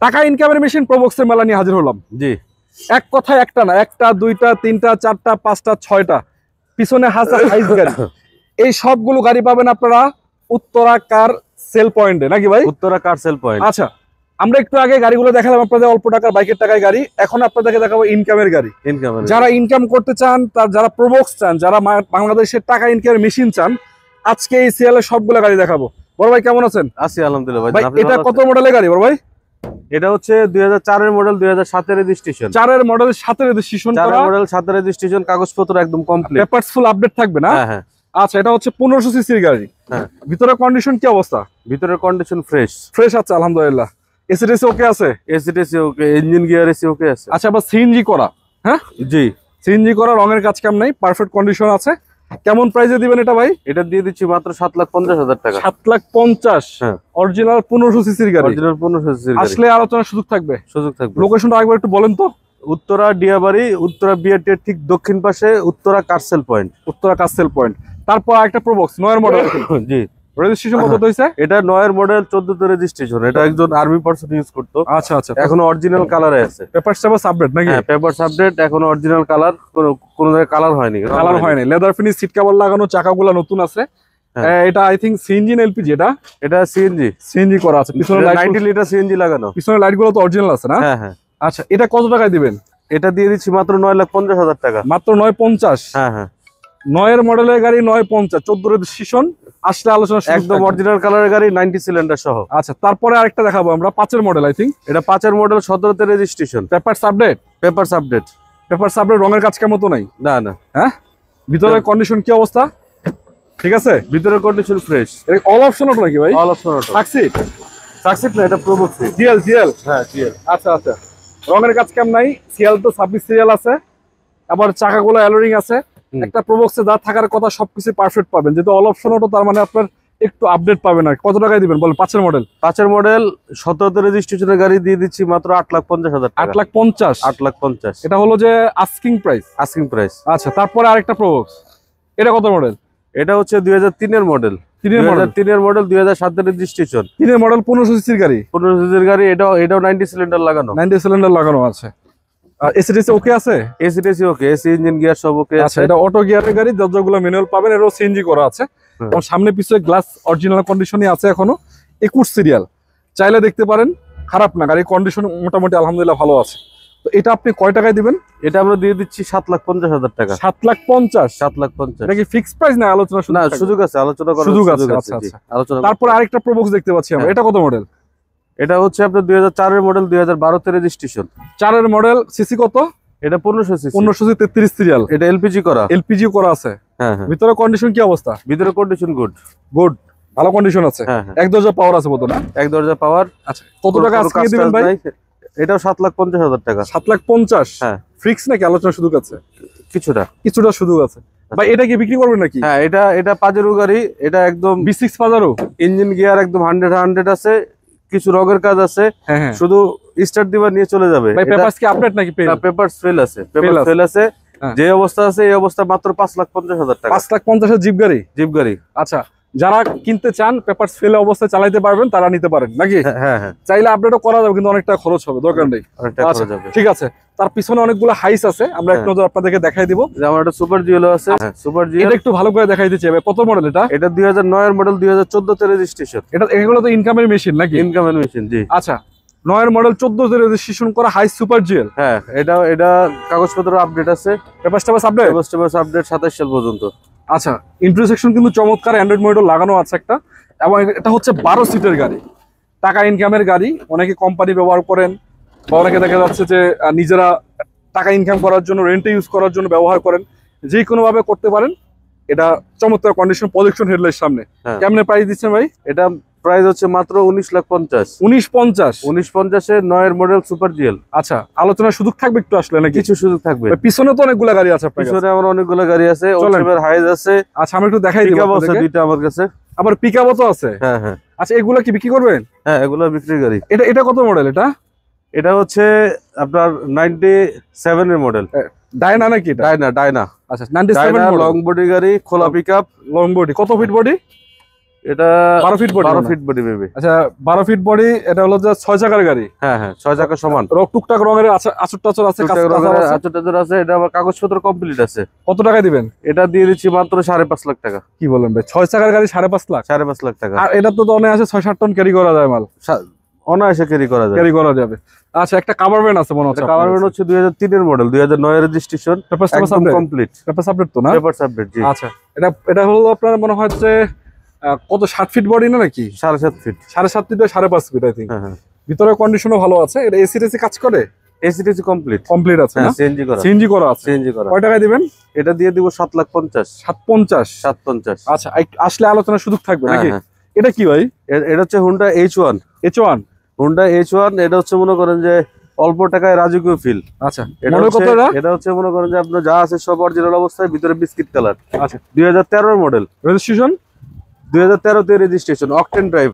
টাকা ইনকামের মেশিন প্রবক্সের মেলা নিয়ে হাজির হলাম। জি, এক কথায় একটা না, একটা দুইটা তিনটা চারটা পাঁচটা ছয়টা পিছনে হাজার হাইস গাড়ি। এই সবগুলো গাড়ি পাবেন আপনারা উত্তরা কার সেল পয়েন্টে, নাকি ভাই? উত্তরা কার সেল পয়েন্ট। আচ্ছা, আমরা একটু আগে গাড়িগুলো দেখালাম আপনাদের অল্প টাকার বাইকের টাকায় গাড়ি, এখন আপনাদেরকে দেখাবো ইনকামের গাড়ি। যারা ইনকাম করতে চান, তার যারা প্রবক্স চান, যারা বাংলাদেশের টাকা ইনকামের মেশিন চান, আজকে এই সিএল এর সবগুলো গাড়ি দেখাবো। বড় ভাই কেমন আছেন? আছি আলহামদুলিল্লাহ ভাই। এটা কত মডেলের গাড়ি বড় ভাই? এটা হচ্ছে 2004 এর মডেল, 2007 এর রেজিস্ট্রেশন। 4 এর মডেল 7 এর রেজিস্ট্রেশন করা। 4 এর মডেল 7 এর রেজিস্ট্রেশন, কাগজপত্র একদম কমপ্লিট, পেপারস ফুল আপডেট থাকবে না? হ্যাঁ হ্যাঁ। আচ্ছা, এটা হচ্ছে 1500 সিসির গাড়ি। হ্যাঁ। ভিতরের কন্ডিশন কি অবস্থা? ভিতরের কন্ডিশন ফ্রেশ আছে আলহামদুলিল্লাহ। এসিডিসি ওকে আছে? এসিডিসি ওকে, ইঞ্জিন গিয়ার এসি ওকে আছে। আচ্ছা, আবার সিএনজি করা? হ্যাঁ জি, সিএনজি করা, রঙের কাজ কাম নাই, পারফেক্ট কন্ডিশন আছে। কেমন প্রাইসে দিবেন এটা ভাই? এটা দিয়ে দিচ্ছি মাত্র 7,50,000 টাকা। 7,50,000? হ্যাঁ। অরিজিনাল 1500 সিসির গাড়ি। অরিজিনাল 1500 সিসির গাড়ি। আসলে আলোচনার সুযোগ থাকবে? সুযোগ থাকবে। লোকেশনটা আরেকবার একটু বলেন তো। উত্তরা ডিয়াবাড়ি, উত্তরা বিআরটির ঠিক দক্ষিণ পাশে উত্তরা কারসেল পয়েন্ট। উত্তরা কাসেল পয়েন্ট। তারপর একটা প্রবক্স 9 এর মডেল। জি। রেজিস্ট্রেশন কত হইছে? এটা 9 এর মডেল, 14 তে রেজিস্ট্রেশন। এটা একজন আর্মি পারসন ইউজ করতো। আচ্ছা আচ্ছা, এখন অরিজিনাল কালারে আছে। পেপারস আপডেট নাকি? হ্যাঁ, পেপারস আপডেট, এখন অরিজিনাল কালার, কোনো জায়গায় কালার হয়নি। কালার হয়নি, লেদার ফিনিশ, সিট কভার লাগানো, চাকাগুলো নতুন আছে। এটা আই থিং সিএনজি না এলপিজি? এটা সিএনজি। সিএনজি করা আছে। পিছনে 90 লিটার সিএনজি লাগানো। পিছনে লাইটগুলো তো অরিজিনাল আছে না? হ্যাঁ হ্যাঁ। আচ্ছা, এটা কত টাকায় দিবেন? এটা দিয়ে দিচ্ছি মাত্র 9,50,000 টাকা। মাত্র 9,50,000? হ্যাঁ হ্যাঁ। 9 এর মডেলের গাড়ি 9,50,000, 14 রেজিস্ট্রেশন। আসলে আলোচনা একদম অরিজিনাল কালারের গাড়ি, 90 সিলিন্ডার সহ। আচ্ছা, তারপরে আরেকটা দেখাবো আমরা 5 এর মডেল। আই থিং এটা 5 এর মডেল, 17 তে registration. Papers update? Papers update. Papers update, রঙের কাজ কেমন তো নাই? না না। হ্যাঁ, ভিতরের কন্ডিশন কি অবস্থা? ঠিক আছে, ভিতরের কন্ডিশন ফ্রেশ। এটা অল অপশন অটো নাকি ভাই? All option auto. Succeed? Succeed না, এটা প্রোবক্স। জিএল? জিএল, হ্যাঁ জিএল। আচ্ছা আচ্ছা। রঙের কাজ কেমন নাই? সিএল তো 26 সিরিয়াল আছে, আবার চাকাগুলো অ্যালোরিং আছে। একটা প্রবক্সে যা থাকার কথা সবকিছু পারফেক্ট পাবেন। যেহেতু অল অপশন অটো, তার মানে আপনার একটু আপডেট পাবেন। আর কত টাকায় দিবেন বলেন? 5 এর মডেল। 5 এর মডেল, 17 তে রেজিস্ট্রেশনের গাড়ি দিয়ে দিচ্ছি মাত্র 8,50,000 টাকা। 8,50,000? 8,50,000 এটা হলো যে আস্কিং প্রাইস। Asking price. আচ্ছা, তারপরে আরেকটা প্রবক্স, এটা কত মডেল? এটা হচ্ছে 2003 এর মডেল। 3 এর মডেল? 3 এর মডেল, 2007 এর রেজিস্ট্রেশন। 3 এর মডেল, 1500 সিসির গাড়ি। 1500 সিসির গাড়ি। এটাও 90 সিলিন্ডার লাগানো। 90 সিলিন্ডার লাগানো আছে। আর এসিডিসি ওকে আছে? এসিডিসি ওকে, এসি ইঞ্জিন গিয়ার সব ওকে আচ্ছা, এটা অটো গিয়ারের গাড়ি, দরজাগুলো ম্যানুয়াল পাবেন। এরও সিএনজি করা আছে এবং সামনে পিছনে গ্লাস অরিজিনাল কন্ডিশনই আছে এখনো। 21 সিরিয়াল, চাইলে দেখতে পারেন, খারাপ না। গাড়ির কন্ডিশন মোটামুটি আলহামদুলিল্লাহ ভালো আছে। তো এটা আপনি কয় টাকায় দিবেন? এটা আমরা দিয়ে দিচ্ছি 7,50,000 টাকা। 7,50,000? 7,50,000। এটা কি ফিক্সড প্রাইস না আলোচনা? না, সুযোগ আছে, আলোচনা করার সুযোগ আছে। আচ্ছা আচ্ছা। তারপর আরেকটা প্রবক্স দেখতে পাচ্ছি আমরা, এটা কত মডেল? এটা হচ্ছে আপনার 2004 এর মডেল, 2012 তে রেজিস্ট্রেশন। 4 এর মডেল, সিসি কত? এটা 1500 সিসি। 1500 33 সিরিয়াল। এটা এলপিজি করা? এলপিজি করা আছে। হ্যাঁ হ্যাঁ। ভিতরে কন্ডিশন কি অবস্থা? ভিতরে কন্ডিশন গুড। গুড, ভালো কন্ডিশন আছে। হ্যাঁ হ্যাঁ। এক দরজা পাওয়ার আছে বোধহয় না? এক দরজা পাওয়ার। আচ্ছা, কত টাকা আজকে দিবেন ভাই? এটাও 7,50,000 টাকা। 7,50,000? হ্যাঁ। ফিক্স নাকি আলোচনা সুযোগ আছে? কিছুটা সুযোগ আছে। ভাই, এটা কি বিক্রি করবেন নাকি? হ্যাঁ, এটা পাজেরো গাড়ি। এটা একদম V6 পাজেরো। ইঞ্জিন গিয়ার একদম 100 আছে, কিছু রগের কাজ আছে। হ্যাঁ হ্যাঁ। শুধু স্টার্ট দিবা নিয়ে চলে যাবে। ভাই, পেপারস কি আপডেট নাকি? পেপারস ফেল আছে। পেপারস ফেল আছে। যে অবস্থা আছে এই অবস্থা মাত্র 5,50,000 টাকা। 5,50,000 জিপ গাড়ি? জিপ গাড়ি। আচ্ছা, যারা কিনতে চান, পেপারস ফেলে অবস্থায় চালাতে পারবেন, তারা নিতে পারেন নাকি? হ্যাঁ হ্যাঁ। চাইলে আপডেটও করা যাবে, কিন্তু অনেকটা খরচ হবে, দরকার নেই। আচ্ছা, ঠিক আছে। তার পিছনে অনেকগুলো হাইস আছে, আমরা এক নজর আপনাদেরকে দেখাই দিব। যেমন একটা সুপার জিএলও আছে। সুপার জিএল, এটা একটু ভালো করে দেখাই দিচ্ছি। কত মডেল এটা? এটা 2009 এর মডেল, 2014 তে রেজিস্ট্রেশন। এগুলো তো ইনকামের মেশিন নাকি? ইনকামের মেশিন, জি। আচ্ছা, 9 এর মডেল, 14 তে রেজিস্ট্রেশন করা হাই সুপার জিএল। হ্যাঁ, এটা কাগজপত্র আপডেট আছে। Papers update? পেপারস আপডেট 27 সাল পর্যন্ত। আচ্ছা, ইন্টারসেকশন কিন্তু চমৎকার, অ্যান্ড্রয়েড মনিটর লাগানো আছে একটা। এবং এটা হচ্ছে 12 সিটের গাড়ি, টাকা ইনকামের গাড়ি। অনেকে কোম্পানি ব্যবহার করেন, বা অনেকে দেখা যাচ্ছে যে নিজেরা টাকা ইনকাম করার জন্য, রেন্টে ইউজ করার জন্য ব্যবহার করেন। যে কোনো ভাবে করতে পারেন। এটা চমৎকার কন্ডিশন, প্রজেকশন হেডলাইট সামনে। কেমনে প্রাইস দিচ্ছেন ভাই? এটা প্রাইস হচ্ছে মাত্র 19,50,000। 19,50,000 এর 9 এর মডেল সুপার জিএল। আচ্ছা, আলোচনার সুযোগ থাকবে একটু আসলে নাকি? কিছু সুযোগ থাকবে। পিছনে তো অনেকগুলো গাড়ি আছে আপনার কাছে? পিছনে আমার অনেকগুলো গাড়ি আছে। ওচেবের হাইজ আছে। আচ্ছা, আমি একটু দেখাই দিব। পিকআপ আছে দুইটা আমার কাছে। আবার পিকআপও তো আছে? হ্যাঁ হ্যাঁ। আচ্ছা, এগুলা কি বিক্রি করবেন? হ্যাঁ, এগুলো বিক্রির গাড়ি। এটা কত মডেল? এটা হচ্ছে আপনার 97 এর মডেল। ডায়না নাকি? ডায়না। আচ্ছা, 97 লং বডি গাড়ি, খোলা পিকআপ। লং বডি, কত ফিট বডি? এটা 12 feet body 12 feet body baby. আচ্ছা 12 ফিট বডি, এটা হলো যে 6 চাকার গাড়ি। হ্যাঁ হ্যাঁ 6 চাকা সমান, টুকটাক রঙের আচর টাচর আছে, আচর টাচর আছে। এটা আবার কাগজপত্র কমপ্লিট আছে। কত টাকা দিবেন? এটা দিয়ে দিচ্ছি মাত্র 5.5 লাখ টাকা। কি বলেন ভাই, 6 চাকার গাড়ি 5.5 লাখ? 5.5 লাখ টাকা। আর এটা তো অনেক আছে, 6-7 টন ক্যারি করা যায় মাল, অনায়াসে ক্যারি করা যায়, ক্যারি করা যাবে। আচ্ছা একটা কাভার ভ্যান আছে মনে হচ্ছে, কাভার ভ্যান হচ্ছে 2003 এর মডেল, 2009 এর রেজিস্ট্রেশন, একদম কমপ্লিট। পেপার সাবমিট তো না? পেপার সাবমিট জি। আচ্ছা এটা হলো আপনার মনে হয় যে কত 7 ফিট বডি না নাকি? 7.5 ফিট, 7.5 ফিট বা 5.5 ফিট আই থিংক। হ্যাঁ। ভিতরে কন্ডিশনও ভালো আছে। এটা এসি টেসি কাজ করে? এসি টেসি কমপ্লিট আছে না? সিএনজি করা, সিএনজি করা আছে। সিএনজি করা। কয় টাকা দিবেন? এটা দিয়ে দিব 7,50,000। 750? আচ্ছা আসলে আলোচনার সুযোগ থাকবে নাকি? হ্যাঁ। এটা কি ভাই? এটা হচ্ছে হুন্ডা H1। হুন্ডা H1, এটা হচ্ছে মনে করেন যে অল্প টাকায় রাজকীয় ফিল। আচ্ছা এটা হচ্ছে মনে করেন যে আপনার যা আছে সব অরিজিনাল অবস্থায়, ভিতরে বিস্কিট কালার। আচ্ছা 2013 এর মডেল, রেজিস্ট্রেশন 2013 তে রেজিস্ট্রেশন, অকটেন ড্রাইভ।